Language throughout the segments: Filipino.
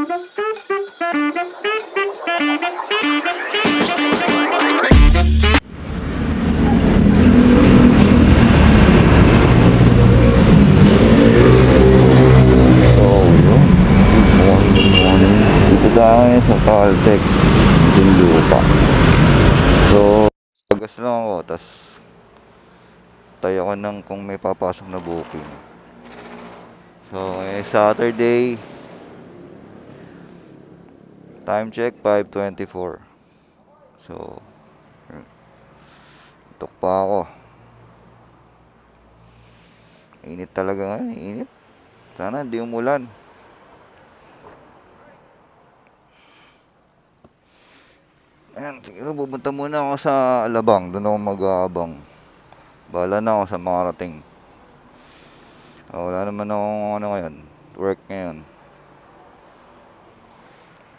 Dahil sa Caltex din lupa. So pagas lang ako, tas tayo ko nang kung may papasok na booking. So Saturday, time check 5:24. So tok pa ako. Init talaga ngayon, init. Sana hindi umulan. Ayan, siguro pupunta muna ako sa Alabang. Doon ako mag-aabang. Bahala na ako sa mga rating. Wala naman akong ano ngayon, work ngayon.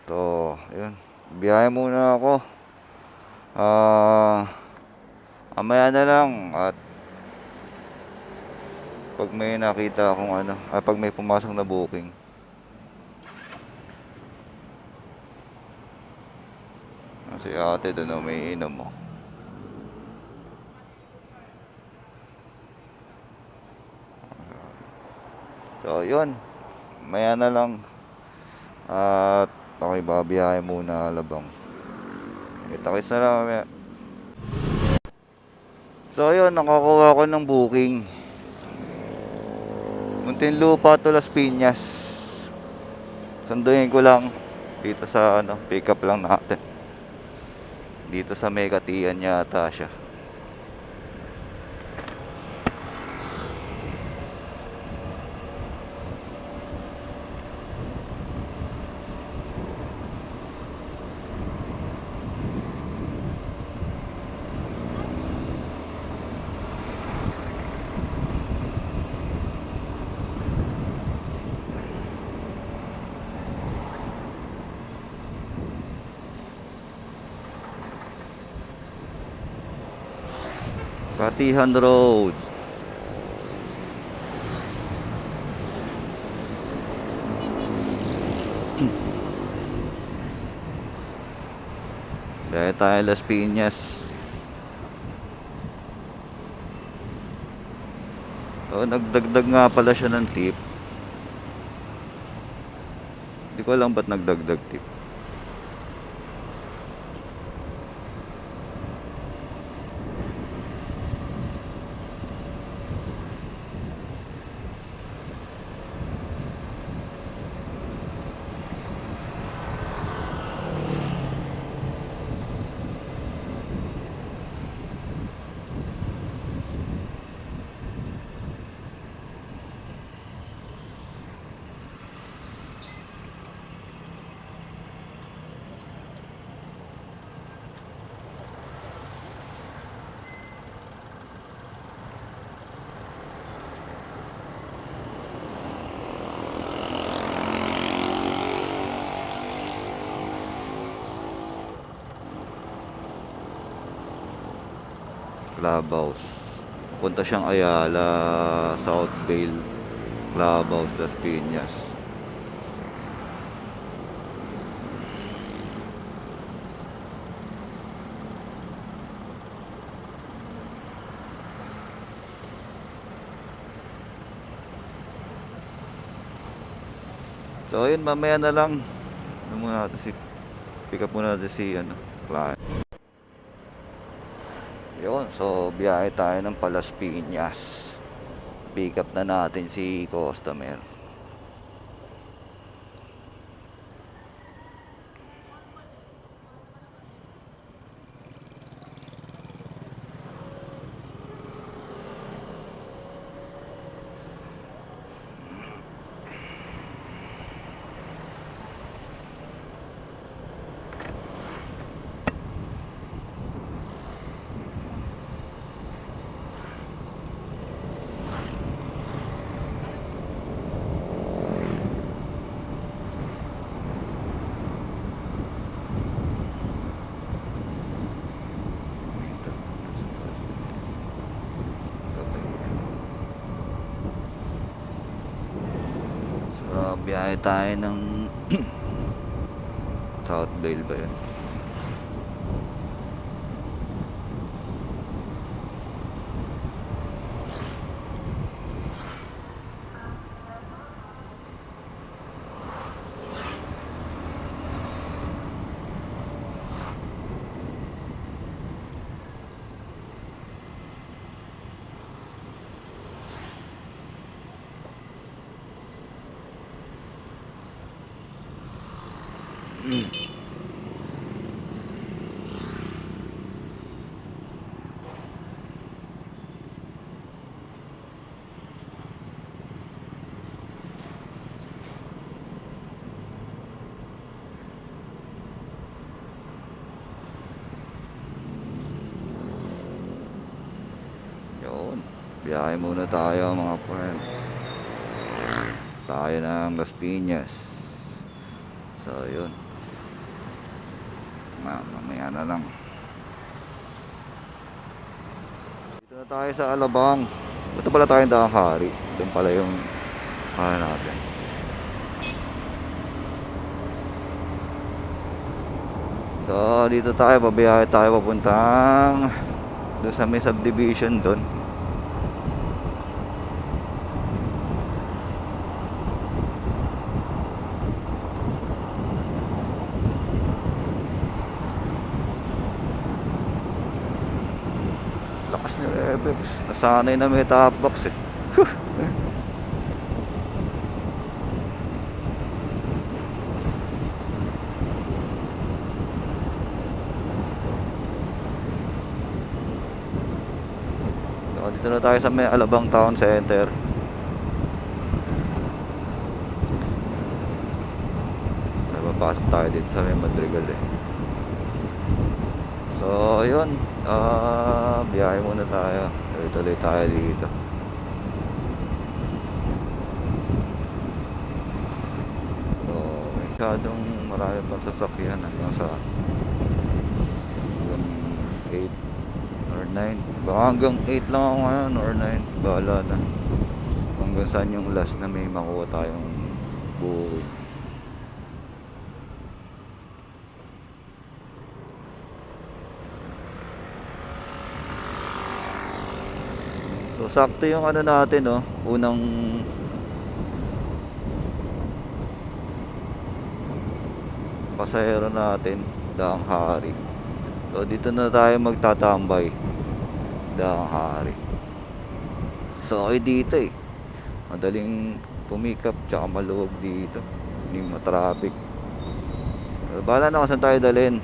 So, yun. Biyahe muna ako. Amaya na lang. At pag may nakita akong ano, pag may pumasok na booking. Si ate doon may inom mo. So, yun. Maya na lang. At ako'y babiyahe muna Alabang. Kita-kits na lang mamaya. So, yun. Nakakuha ko ng booking. Muntinlupa to Las Piñas. Sunduin ko lang. Dito sa ano, pick up lang natin. Dito sa Megatian yata siya. Katihan Road. Dahil tayo Las Piñas. So, nagdagdag nga pala siya ng tip. Hindi ko alam ba't nagdagdag tip. Clubhouse. Punta siyang Ayala, Southvale, Clubhouse, Las Piñas. So ayun, mamaya na lang. Ano muna natin si pick up muna natin si ano, client. Yun, so biyahe tayo ng Palas Piñas. Pick up na natin si customer. Biyahe tayo ng South Vale ba yun? Yun, biyahe muna tayo mga friend. Tayo ng Las Piñas. So yun, mamaya na lang. Dito na tayo sa Alabang. Ito pala tayong Daang Hari. Doon pala yung natin. So dito tayo, babiyahe tayo papuntang doon sa may subdivision doon. Lakas ni Rebex. Nasanay na may top box eh. So, dito na tayo sa may Alabang Town Center. Papasok tayo dito sa may Madrigal eh. So yun, biyahe muna tayo. Tuloy tayo dito. So masyadong marami pang sasakyan hanggang sa hanggang 8 or 9. Baka hanggang 8 lang ako ngayon or 9. Bahala na hanggang saan yung last na may makuha tayong bukid. So sakto yung ano natin, oh, unang pasahero natin, Daang Hari. So dito na tayo magtatambay, Daang Hari. So okay dito eh, madaling pumikap tsaka maluwag dito, hindi matraffic. So, bahala na kung saan tayo dalhin.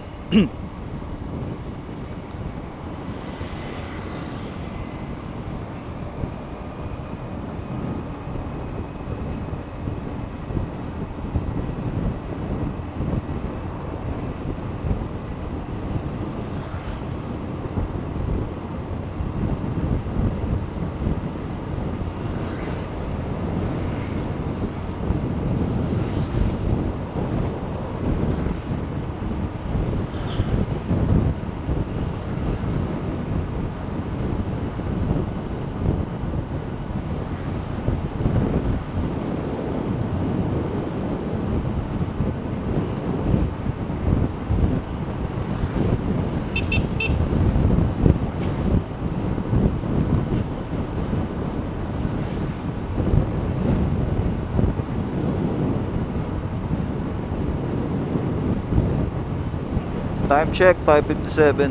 Time check, 5:57.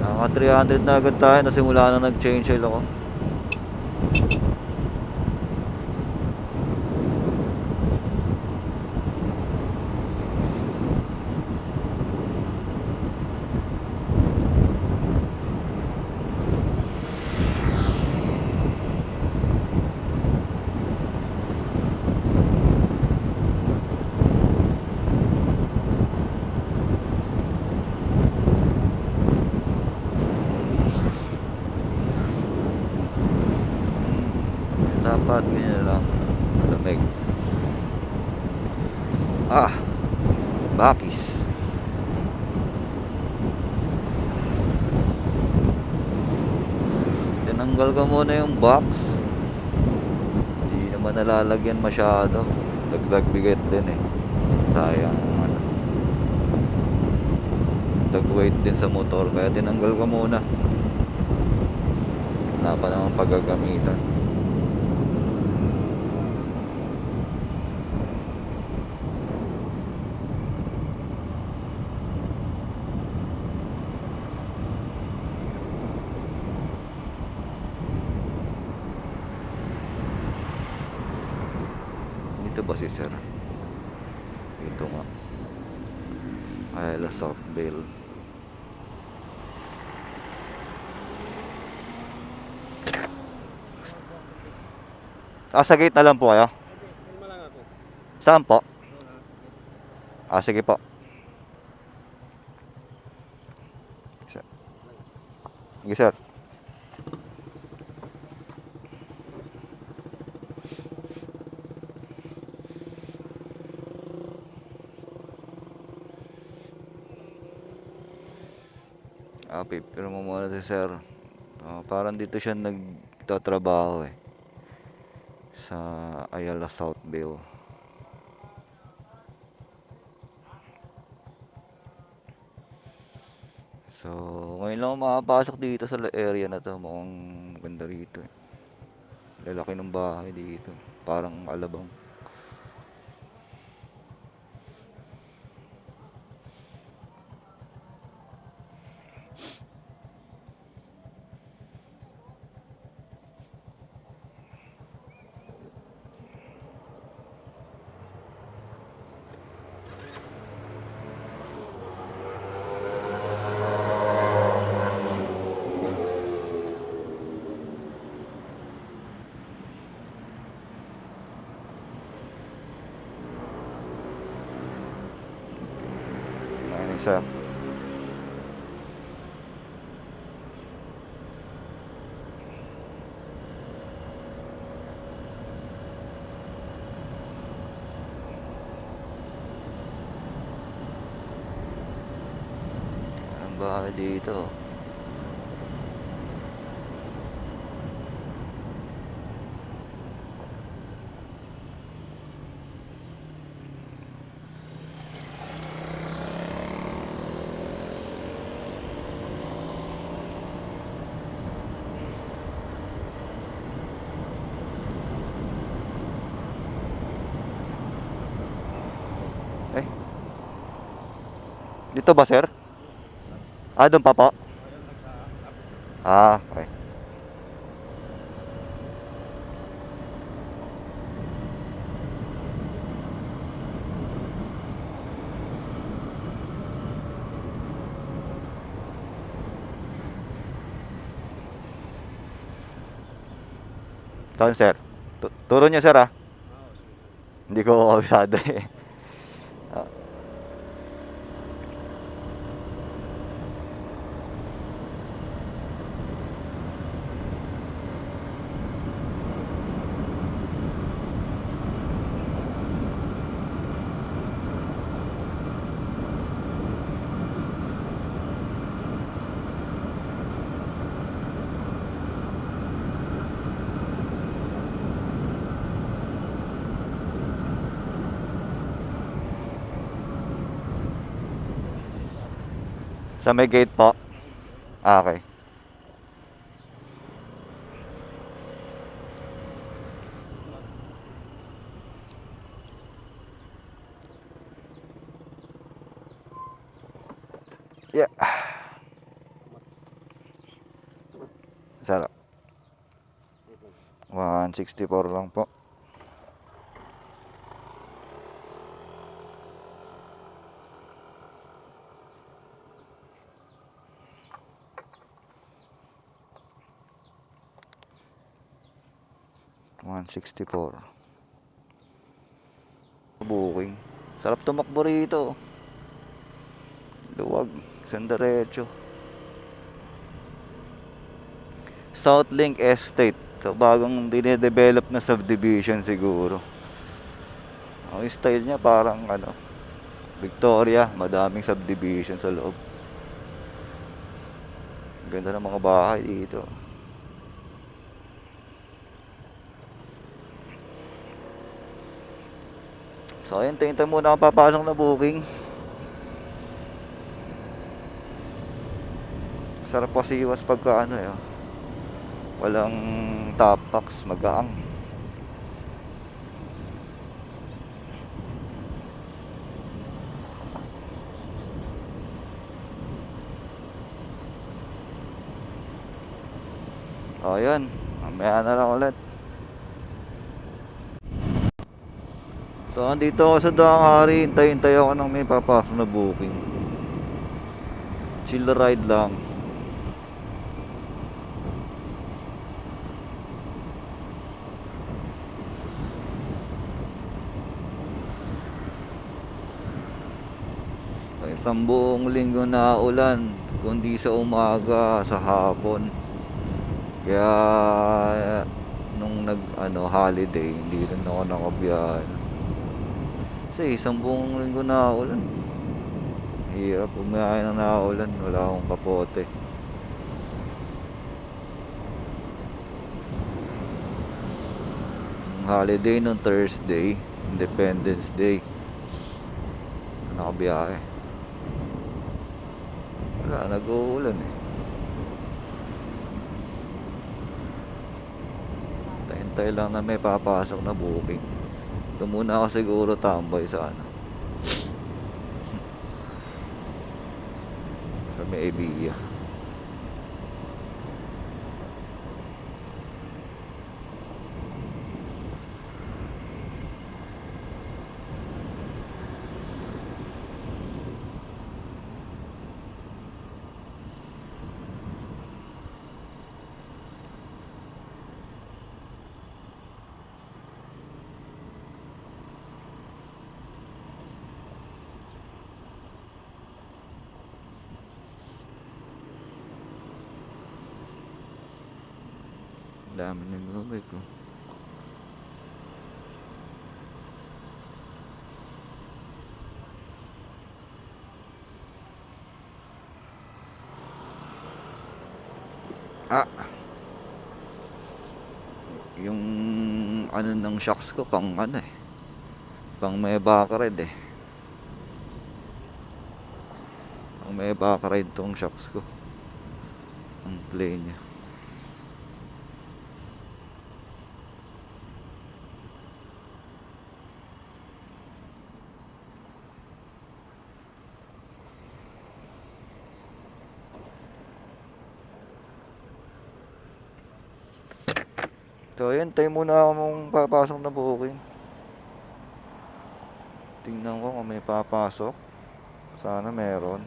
Naka 300 na agad tayo, nasimula na nag-change oil ako. Dapat ganyan lang, malamig. Bakis. Tinanggal ko muna yung box. Hindi naman nalalagyan masyado. Dagdag bigat din eh. Sayang ano. Dagdag weight din sa motor. Kaya tinanggal ko muna. Wala pa naman paggagamitan. Dito ba si sir? Ito nga. Ayala Southville. Sa gate na lang po kayo? Kalma lang ako. Saan po? Sige po. Sige sir. Pipiro mo muna si sir. Parang dito siya nagtatrabaho eh. Sa Ayala Southville. So, ngayon lang ako makapasok dito sa area na to. Mukhang ganda rito eh. Lalaki ng bahay dito. Parang Alabang. Ayun sir. Ang bahay dito. Eh. Dito ba sir? Doon pa po? Okay. Saan sir? Turo niyo sir ah. Hindi ko kabisado eh. Ah, Sa may gate po. Okay. Yeah. Sarap. 164 lang po. $164. Booking. Sarap tumakbo rito. Luwag. Sandarecho. Southlink Estate. So, bagong dinedevelop na subdivision siguro. Ang style niya parang ano, Victoria, madaming subdivision sa loob. Ganda ng mga bahay dito. So ayun, tayo muna ang papasok na booking. Sarap kasi iwas pagka ano eh, walang top box, magaang. O yun, mamaya na lang ulit. So andito ako sa Dangari, hintay ako ng may papasok na booking. Chill ride lang. So, isang buong linggo na ulan, kundi sa umaga, sa hapon. Kaya nung nag holiday, hindi rin ako nakabiyahe. Kasi isang buong linggo na ulan. Hirap umiyahe ng naulan, wala akong kapote. Holiday nung Thursday, Independence Day, nakabiyahe. Wala, nag-uulan eh. Hintay lang na may papasok na booking. Ito muna ako siguro tambay sa sa may Evia. Dami ng gabay ko. Yung ano ng shocks ko pang pang may backride eh. Pang may backride tong shocks ko. Ang play niya. So ayun, tayo muna ako mong papasok na booking. Tingnan ko kung may papasok. Sana meron.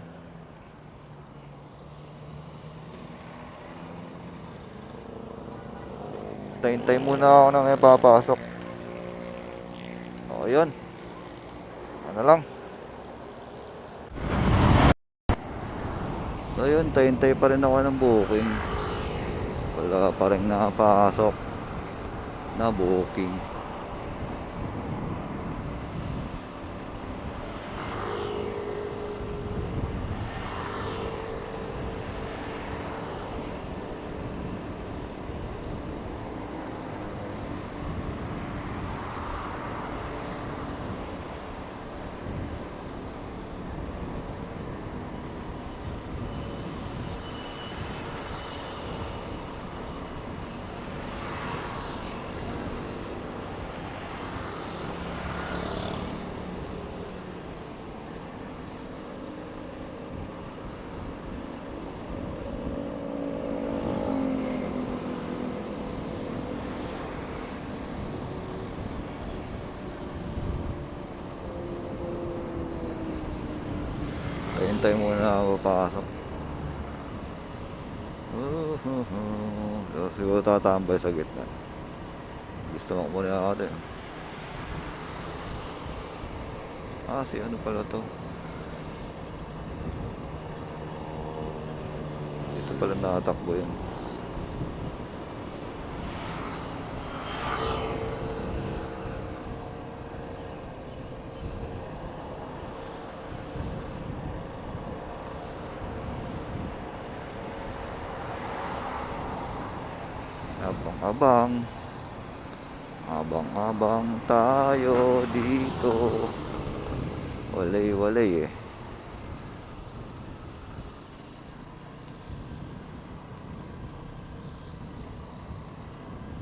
Hintay muna ako na may papasok. O ayun. Ano lang. So ayun, hintay pa rin ako ng booking. Wala pa rin nakapasok na booking. Hintay muna ako papasok. So, siguro tatambay sa gitna. Gusto mo muna ako din. Si ano pala to? Dito pala nakatakbo yun. Abang-abang. Abang-abang tayo dito. Walay-walay eh.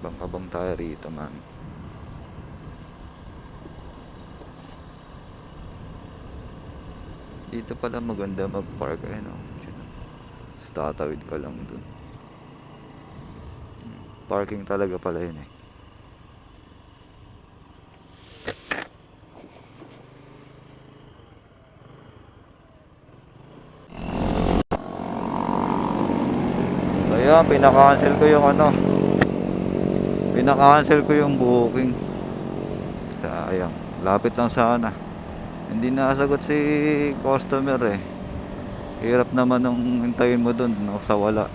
Abang-abang tayo rito, man. Dito pala maganda mag-park. Ayun o. Tatawid ka lang dun. Parking talaga pala yun eh. Kaya pinaka-cancel ko yung ano. Pinaka-cancel ko yung booking. Sayang. Lapit lang sana. Hindi nasagot si customer eh. Hirap naman nung hintayin mo dun no, sa wala.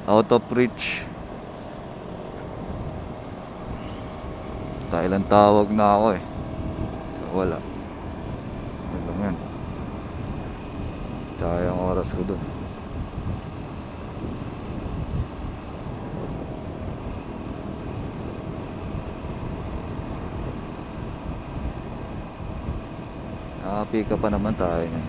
Out of reach. Ilang tawag na ako eh. So, wala. Ano lang yan. Sayang oras ko dun. Pick up pa naman tayo niyan.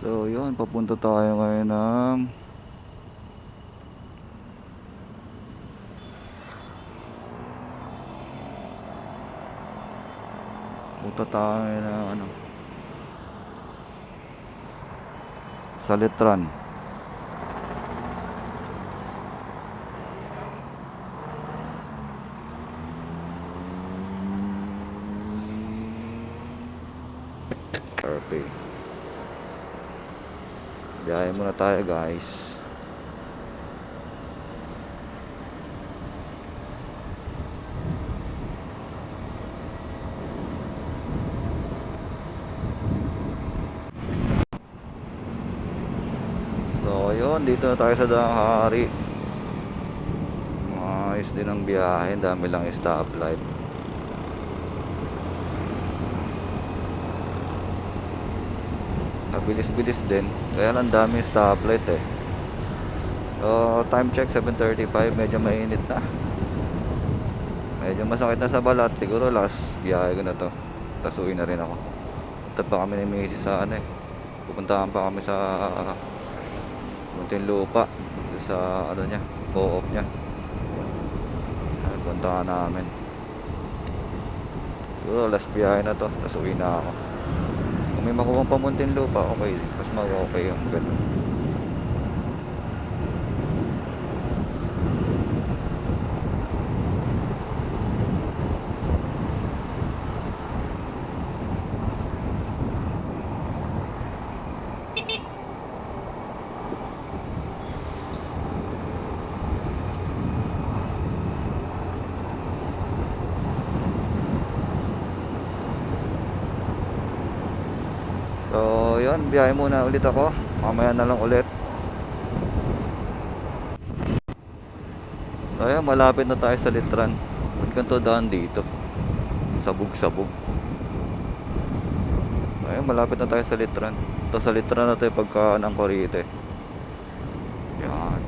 So yun, papunta tayo ngayon ng punta tayo ng ano, sa Letran. Perfect. Biyahe muna tayo guys. So yun, dito na tayo sa Danghari. Ayos din ang biyahe, dami lang stoplight. Nabilis-bilis din, kaya lang dami stoplight eh. So time check 7:35, medyo mainit na. Medyo masakit na sa balat, siguro last biyahe ko na to. Tapos uwi na rin ako. Punta pa kami ni Macy sa ano eh. Pupuntahan pa kami sa Muntinlupa, sa ano niya, co-op niya. Ay, puntahan namin. Siguro last biyahe na to, tapos uwi na ako. Kung may makuha pa Muntinlupa, okay. Mas mag-okay yung ganun. yun, biyahe muna ulit ako. Mamaya na lang ulit. So ayun, malapit na tayo sa Litran. Ba't ganito daan dito? Sabog-sabog. Ayun, malapit na tayo sa Litran. Ito sa Litran na tayo pagka ng Corite. Yan.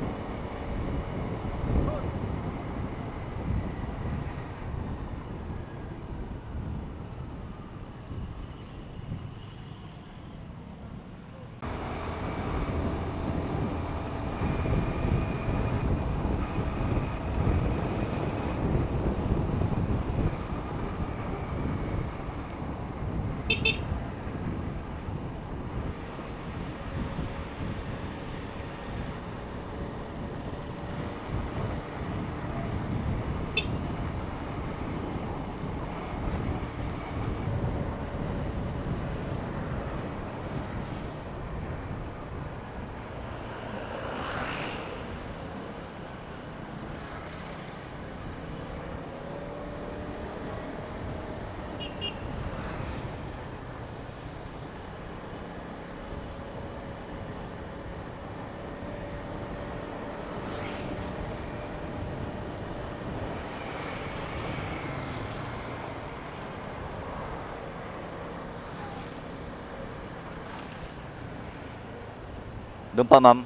Doon pa, ma'am.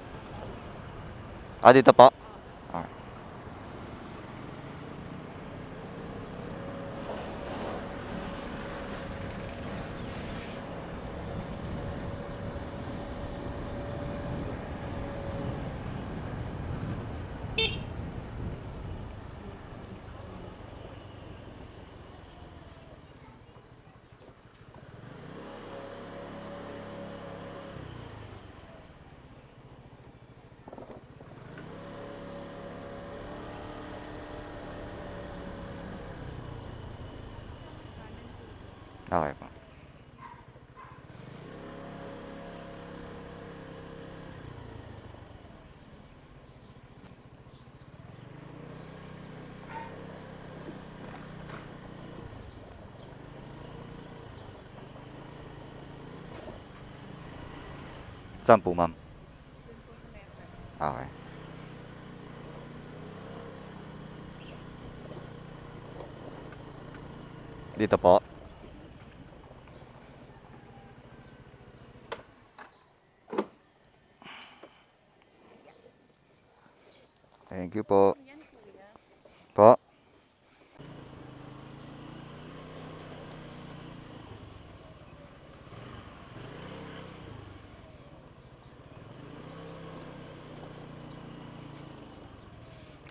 Ah, dito po. Ah. Okay po. Saan po, ma'am? Okay. Dito po. Thank you po. Po.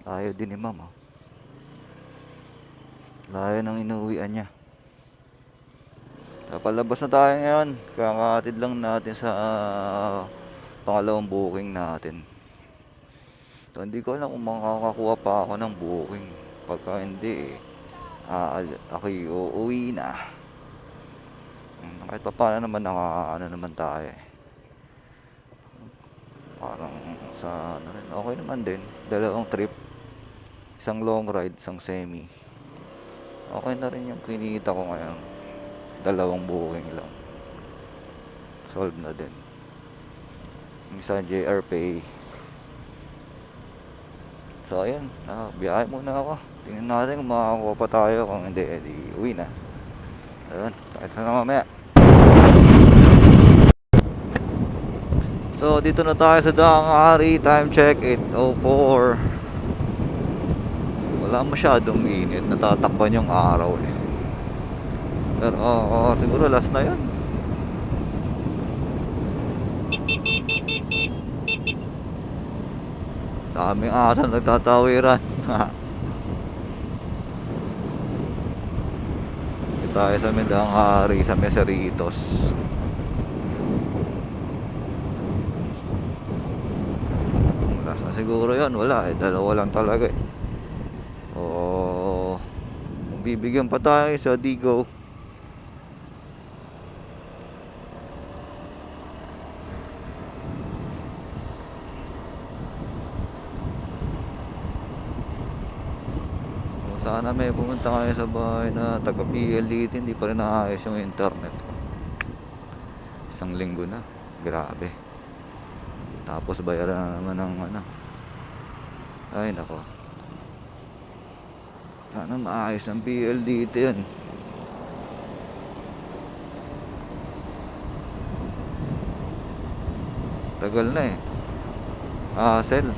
Layo din ni ma'am, oh. Layo ng inuwian niya. Palabas na tayo ngayon. Kakatid lang natin sa pangalawang booking natin. So, hindi ko alam kung makakakuha pa ako ng booking. Pagka hindi, ako'y uuwi na. Kahit pa paano naman ano naman tayo. Parang sa ano rin, okay naman din. Dalawang trip. Isang long ride, isang semi. Okay na rin yung kinita ko ngayon. Dalawang booking lang. Solve na din. Yung isa JR Pay. So ayun, biyahe muna ako. Tingnan natin kung makakakuha pa tayo. Kung hindi, edi uwi na. Ayun, takita na mamaya. So dito na tayo sa Daang Hari. Time check 8:04. Wala masyadong init. Natatakpan yung araw eh. Pero siguro last na yan. Daming asa nagtatawiran. Dito tayo sa Daang Hari, sa Meseritos. Last na siguro yan. Wala eh, dalawa lang talaga eh. Bibigyan pa tayo sa Digo. Sana may pumunta kayo sa bahay na taga PLDT, hindi pa rin naayos yung internet ko. Isang linggo na. Grabe. Tapos bayaran na naman ng ano. Ay nako. Sana maayos ng PLDT yan. Tagal na eh. Hassle.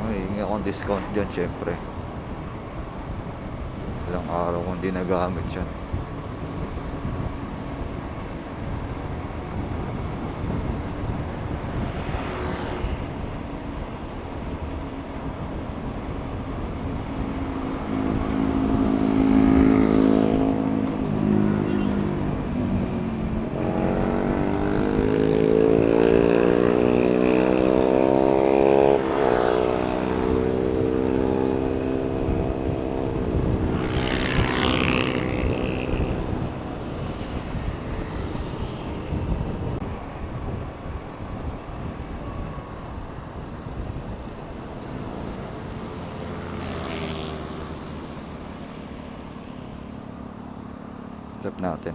Hingi akong discount dyan syempre. Ilang araw kong di nagamit yan. Step natin.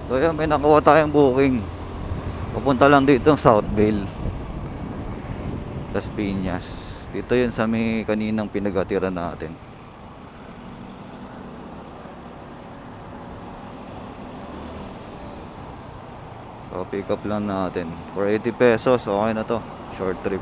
So yan, may nakuha tayong booking. Papunta lang dito Southville, Las Piñas. Dito yun sa may kaninang pinagatiran natin. So pick up lang natin for 80 pesos. Okay na to, short trip.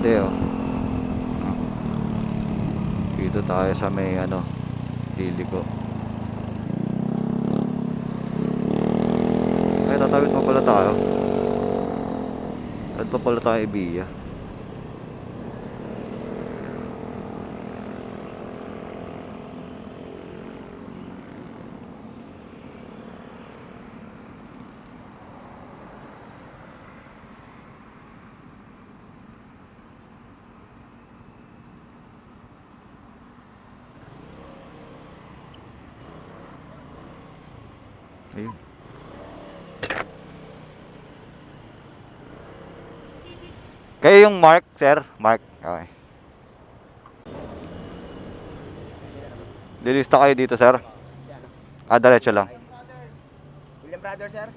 Pwede oh. Dito tayo sa may ano, Liliko. Ay, tatawid pa pala tayo. At pa pala tayo Ibiya. Ayun. Kayo yung Mark, sir? Mark. Okay. Lilista kayo dito, sir? Diretso lang. William Brother, sir?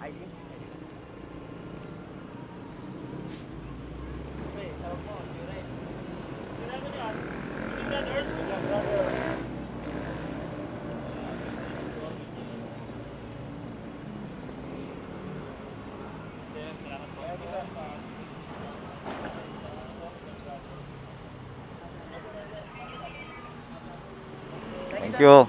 ID? Thank you.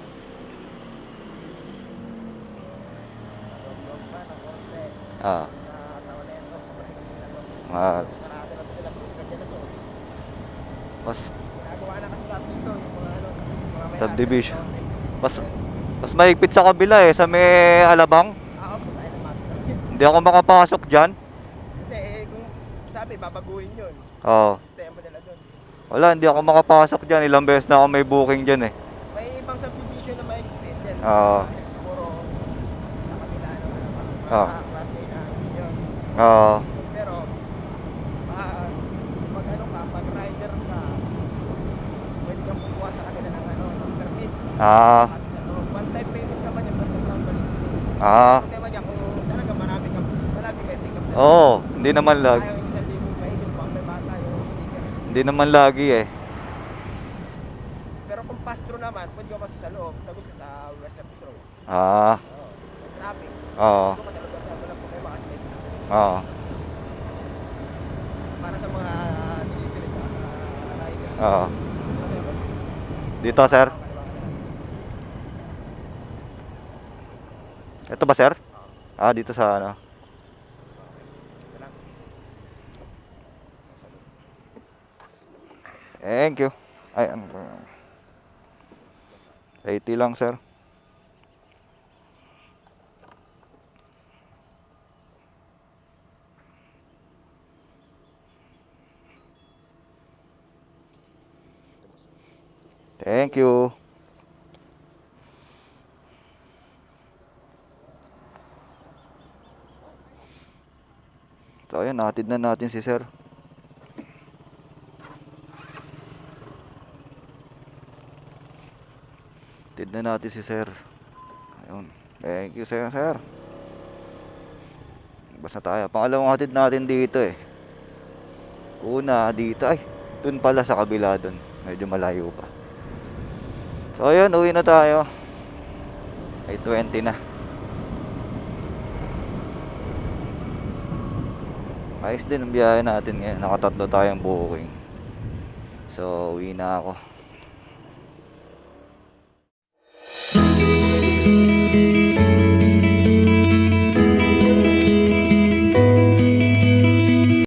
Ah. Mas Ginagawa na kasi natin dito, yung mga ano, mga may subdivision. asset. Mas mahigpit sa kabila eh, sa may Alabang. Opo, tayo na matter. Hindi ako makapasok dyan. Hindi, kung sabi, babaguhin yun. Oo. Sistema nila dun. Wala, hindi ako makapasok dyan. Ilang beses na ako may booking dyan eh. May ibang subdivision na mahigpit yan. Oo. Siguro, Ah. Class A na yun. Oo. Pero, pag ano ka, pag rider ka, pwede kang kumuha sa kanila ng ano, ng permit. Ah. At ano, one time payment naman yung first round balik. Ah. Problema niya kung talaga marami kang, malagi may pick up. Oo, hindi naman lagi. Ayaw yung 1,000 mahigit pang may bata yung sticker. Hindi naman lagi eh. Pero kung pass-through naman, pwede ka pasok sa loob, tagos ka sa West Service Road. Ah. Oo. May traffic. Oo. Doon ka talaga sa walang problema kasi may traffic. Oo. Para sa mga delivery ka, rider. Oo. Ano yun? Dito, sir. Ito ba, sir? Ah, dito sa ano. Thank you. Ay, ano ba? 80 lang, sir. Thank you. So, ayan, natin na natin si sir. Tignan natin si sir. Ayun. Thank you, sir, sir. Basta tayo. Pangalawang hatid natin dito eh. Una, dito. Ay, dun pala sa kabila dun. Medyo malayo pa. So, ayun, uwi na tayo. Ay, 20 na. Ayos din ang biyahe natin ngayon. Nakatatlo tayong booking. So, uwi na ako.